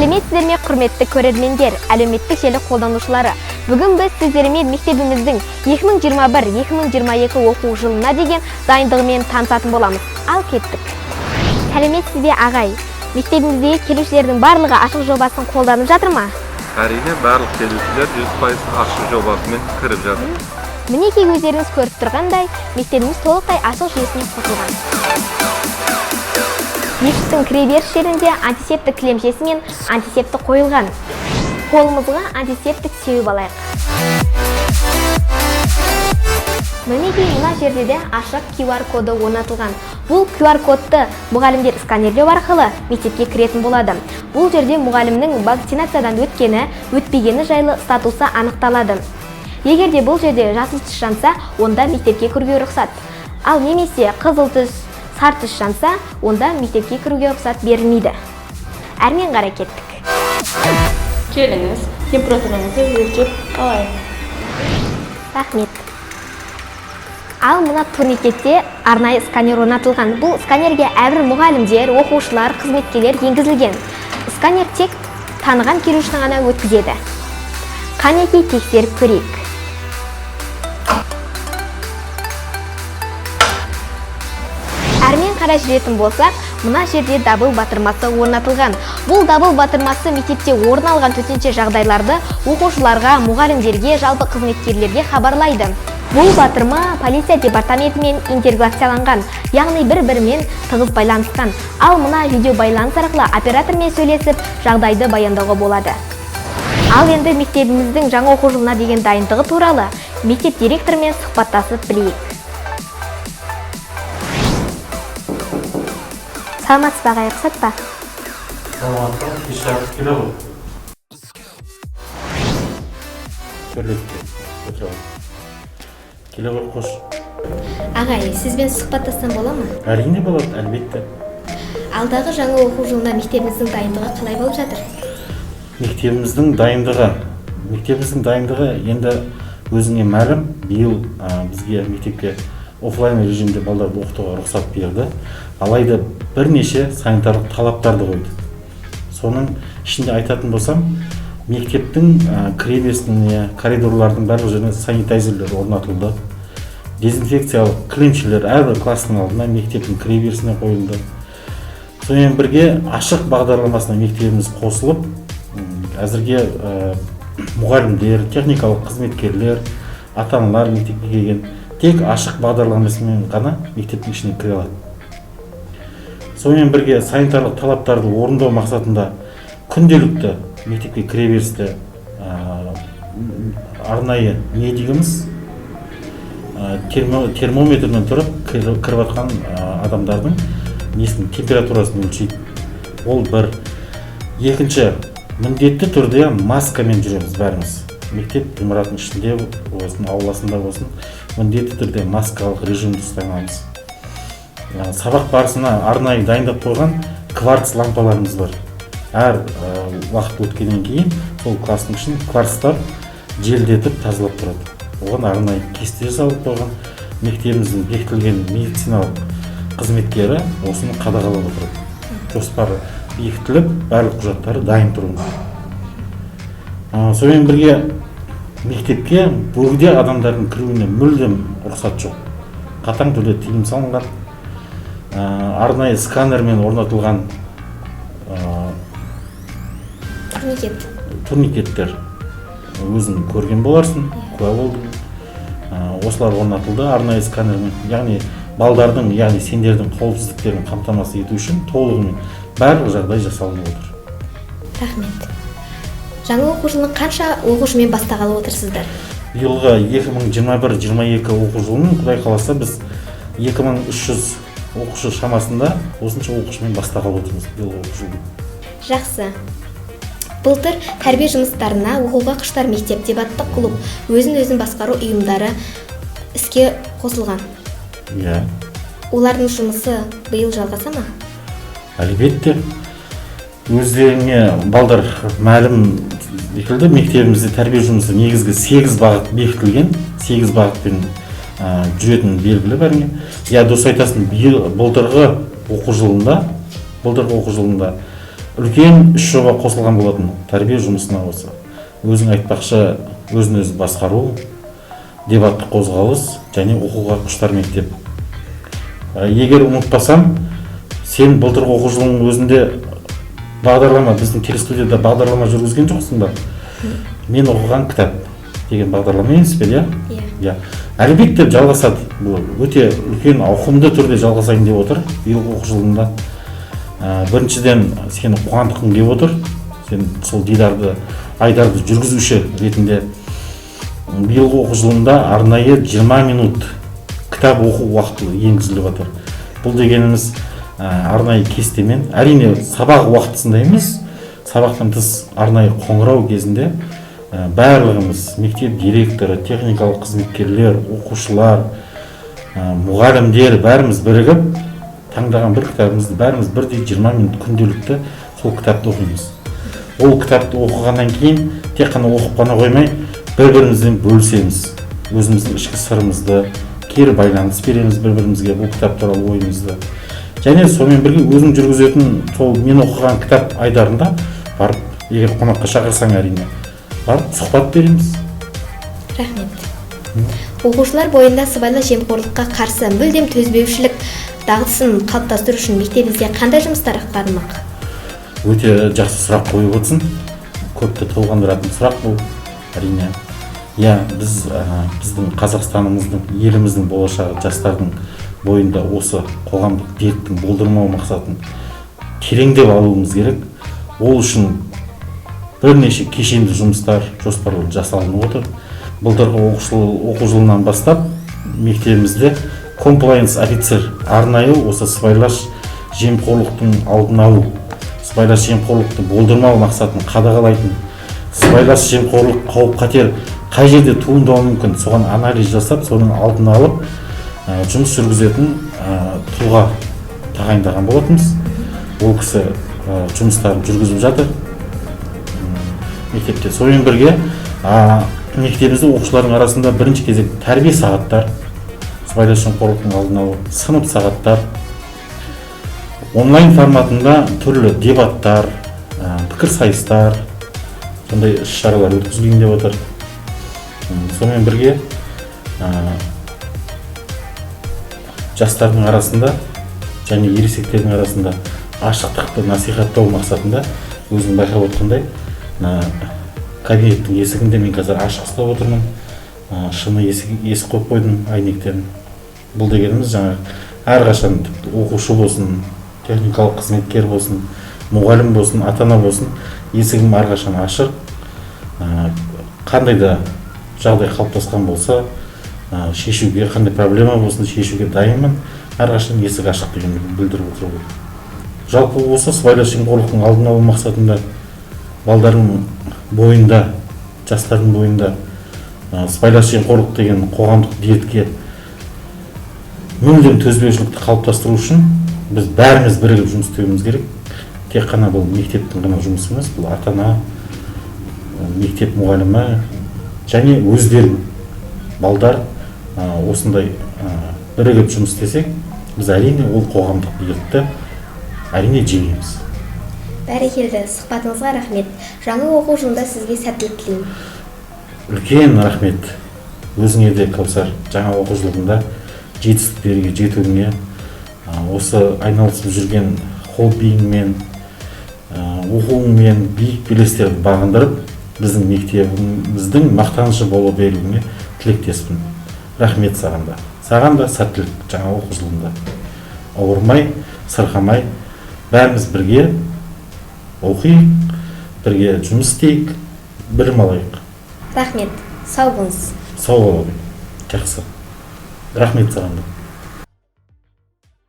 Сәлеметсіздер ме, құрметті көрермендер, әлеуметтік желі қолданушылары. Бүгін біз сіздермен мектебіміздің 2021-2022 оқу жылына деген дайындығымен танысатын боламыз. Ал кеттік. Сәлеметсіз бе ағай? Мектебіміздегі келушілердің барлығы ашық жобасын қолданып жатыр ма? Әрине, барлық келушілер 100% ашық жобасымен кіріп жатыр. Мінекей өздеріңіз көріп тұрғандай, мектебіміз толықтай ашық жүйесіне қосылған. Мектептің кіреберіс жерінде антисептік кілемшесі мен антисептік қойылған. Қолымызға антисептік сеуіп алайық. Мінекей мына жерде де ашық QR коды орнатылған. Бұл QR кодты мұғалімдер сканерлеу арқылы мектепке кіретін болады. Бұл жерде мұғалімнің вакцинациядан өткені, өтпегені жайлы статусы анықталады. Егер де бұл жерде жасыл түс жанса, онда мектепке кіруге рұқсат. Ал немесе қызыл түс, сары түс жанса, онда мектепке кіруге рұқсат берілмейді. Әрмен қарай кеттік. Келіңіз, температураңызды өлшеп алайық. Рахмет. Ал мына турникетте арнайы сканер орнатылған. Бұл сканерге әрбір мұғалімдер, оқушылар, қызметкерлер енгізілген. Сканер тек таныған келушіні ғана өткізеді. Қанекей тексеріп көрейік. Әрмен қарай жүретін болсақ, мына жерде дабыл батырмасы орнатылған. Бұл дабыл батырмасы мектепте орын алған төтенше жағдайларды оқушыларға, мұғалімдерге, жалпы қызметкерлерге хабарлайды. Бұл батырма полиция департаментімен интеграцияланған, яғни бір-бірімен тығыз байланысқан. Ал мына видео байланыс арқылы оператормен сөйлесіп, жағдайды баяндауға болады. Ал енді мектебіміздің жаңа оқу жылына деген дайындығы туралы мектеп директорымен сұхбаттасып білейік. Саламатсыз ба ағай, рұқсат па? Саламатсыз, кешіріңіз келе ғой. Көрлетке, отыралым. Келе ғой, қош. Ағай, сізбен сұхбаттассам бола ма? Әрине болады, әлбетте. Алдағы жаңа оқу жылына мектебіміздің дайындығы қалай болып жатыр? Мектебіміздің дайындығы енді өзіңе мәлім, биыл бізге мектепке офлайн режимде балдарды оқытуға рұқсат берді. Алайда бірнеше санитарлық талаптарды қойды. Соның ішінде айтатын болсам, мектептің кіреберісіне, коридорлардың барлық жеріне санитайзерлер орнатылды. Дезинфекциялық кілемшелер әрбір кластың алдына мектептің кіреберісіне қойылды. Сонымен бірге ашық бағдарламасына мектебіміз қосылып, әзірге мұғалімдер, техникалық қызметкерлер, ата-аналар мектепке келген тек ашық бағдарламасымен ғана мектептің ішіне кіре алады. Сонымен бірге санитарлық талаптарды орындау мақсатында күнделікті мектепке кіреберісте арнайы не дейміз, термометрмен тұрып кіріп жатқан адамдардың температурасын өлшейді. Ол бір. Екінші, міндетті түрде маскамен жүреміз бәріміз. Мектеп ғимаратының ішінде болсын, ауласында болсын, міндетті түрде маскалық режимді ұстанамыз. Сабақ барысына арнайы дайындап қойған кварц лампаларымыз бар. Әр уақыт өткеннен кейін сол кластың ішін кварцтар желдетіп тазалап тұрады. Оған арнайы кесте жасалып қойған, мектебіміздің бекітілген медициналық қызметкері осыны қадағалап отырады. Жоспары бекітіліп, барлық құжаттары дайын тұруы. Сонымен бірге мектепке бөгде адамдардың кіруіне мүлдем рұқсат жоқ. Қатаң түрде тыйым салынған. Арнайы сканермен орнатылған турникеттер өзің көрген боларсың, куә болдың. Осылар орнатылды арнайы сканермен, яғни балдардың, яғни сендердің қауіпсіздіктерін қамтамасыз ету үшін толығымен барлық жағдай жасалынып отыр. Рахмет. Жаңа оқу жылын қанша оқушымен бастағалы отырсыздар? Биылғы 2021-2022 оқу жылының құдай қаласа біз 2300 оқушы шамасында осынша оқушымен бастағалы отырмыз биылғы оқу жылын. Жақсы. Былтыр тәрбие жұмыстарына оқуға құштар мектеп деп атты клуб, өзін басқару ұйымдары іске қосылған. Иә. Олардың жұмысы биыл жалғаса ма? Әлбетте. Өздеріңе балдар мәлім бекілді, мектебімізде тәрбие жұмысы негізгі 8 бағыт бекітілген, 8 бағытпен жүретін белгілі бәріне. Я дұрыс айтасың, былтырғы оқу жылында үлкен 3 жоба қосылған болатын тәрбие жұмысына осы. Өзің айтпақшы, өзін өзі басқару, дебаттық қозғалыс және оқуға құштар мектеп. Егер ұмытпасам, сен былтырғы оқу жылының өзінде бағдарлама, біздің телестудияда бағдарлама жүргізген жоқсың ба? Мен оқыған кітап деген бағдарлама емес пе, иә? Әлбетте жалғасады. Бұл өте үлкен ауқымды түрде жалғасайын деп отыр биылғы оқу жылында. Біріншіден сені қуантқым келіп отыр. Сен сол Айдарды жүргізуші ретінде биылғы оқу жылында арнайы 20 минут кітап оқу уақыты енгізіліп отыр. Бұл дегеніміз арнайы кестемен, әрине сабақ уақытысында емес, сабақтан тыс арнайы қоңырау кезінде барлығымыз, мектеп директоры, техникалық қызметкерлер, оқушылар, мұғалімдер бәріміз бірігіп таңдаған бір кітабымызды бәріміз бірдей 20 минут күнделікті сол кітапты оқимыз. Ол кітапты оқығаннан кейін тек қана оқып қана қоймай, бір-бірімізден бөлісеміз. Өзіміздің ішкі сырымызды, кері байланыс береміз бір-бірімізге бұл кітап туралы ойымызды. Және сонымен бірге өзің жүргізетін сол мен оқыған кітап айдарында барып, егер қонаққа шақырсаң әрине, барып сұхбат береміз. Рахмет. Оқушылар бойында сыбайлас жемқорлыққа қарсы мүлдем төзбеушілік дағдысын қалыптастыру үшін мектебімізде қандай жұмыстар атқарылмақ? Өте жақсы сұрақ қойып отырсың. Көпті толғандыратын сұрақ бұл, әрине. Біздің Қазақстанымыздың, еліміздің болашағы жастардың бойында осы қоғамдық дерттің болдырмау мақсатын тереңдеп алуымыз керек. Ол үшін бірнеше кешенді жұмыстар жоспарлы жасалынып отыр. Былтырғы оқу жылынан бастап мектебімізде комплайенс офицер арнайы осы сыбайлас жемқорлықтың алдын алу, сыбайлас жемқорлықты болдырмау мақсатын қадағалайтын, сыбайлас жемқорлық қауіп-қатер қай жерде туындауы мүмкін, соған анализ жасап, соның алдын алып жұмыс жүргізетін тұлға тағайындаған болатынбыз. Ол кісі жұмыстарын жүргізіп жатыр мектепте. Сонымен бірге мектебімізде оқушылардың арасында бірінші кезек тәрбие сағаттар, сыбайлас жемқорлықтың алдын алу, сынып сағаттар, онлайн форматында түрлі дебаттар, пікір сайыстар, сондай іс-шаралар өткізілейін деп отыр. Сонымен бірге жастардың арасында және ересектердің арасында ашықтықты насихаттау мақсатында өзім байқап отқандай кабинеттің есігінде мен қазір ашық ұстап отырмын. Шыны есік қойып қойдым, әйнектерін. Бұл дегеніміз әрқашан оқушы болсын, техникалық қызметкер болсын, мұғалім болсын, ата-ана болсын, есігім әрқашан ашық. Қандай да жағдай қалыптасқан болса, шешуге, қандай проблема болсын, шешуге дайынмын. Әрқашан есік ашық дегенді білдіріп отыру. Жалпы осы сыбайлас жемқорлықтың алдын алу мақсатында балдардың бойында, жастардың бойында сыбайлас жемқорлық деген қоғамдық дертке мүлдем төзбеушілікті қалыптастыру үшін біз бәріміз бірігіп жұмыс істеуіміз керек. Тек қана бұл мектептің ғана жұмысы емес, бұл ата-ана, мектеп мұғалімі және өздерің балдар осындай бірігіп жұмыс істесек, біз әрине ол қоғамдық дертті әрине жеңеміз. Бәрекелді, сұхбатыңызға рахмет. Жаңа оқу жылында сізге сәттілік тілеймін. Үлкен рахмет. Өзіңе де, Кәусар, жаңа оқу жылында жетістіктерге жетуіңе, осы айналысып жүрген хоббиіңмен, оқуыңмен биік белестерді бағындырып, біздің мектебіміздің мақтанышы бола беруіңе тілектеспін. Рахмет саған да. Саған да сәттілік жаңа оқу жылында. Ауырмай, сырқамай, бәріміз бірге оқиық, бірге жұмыс істейік, білім алайық. Рахмет, сау болыңыз. Сау болыңыз. Жақсы. Рахмет саған да.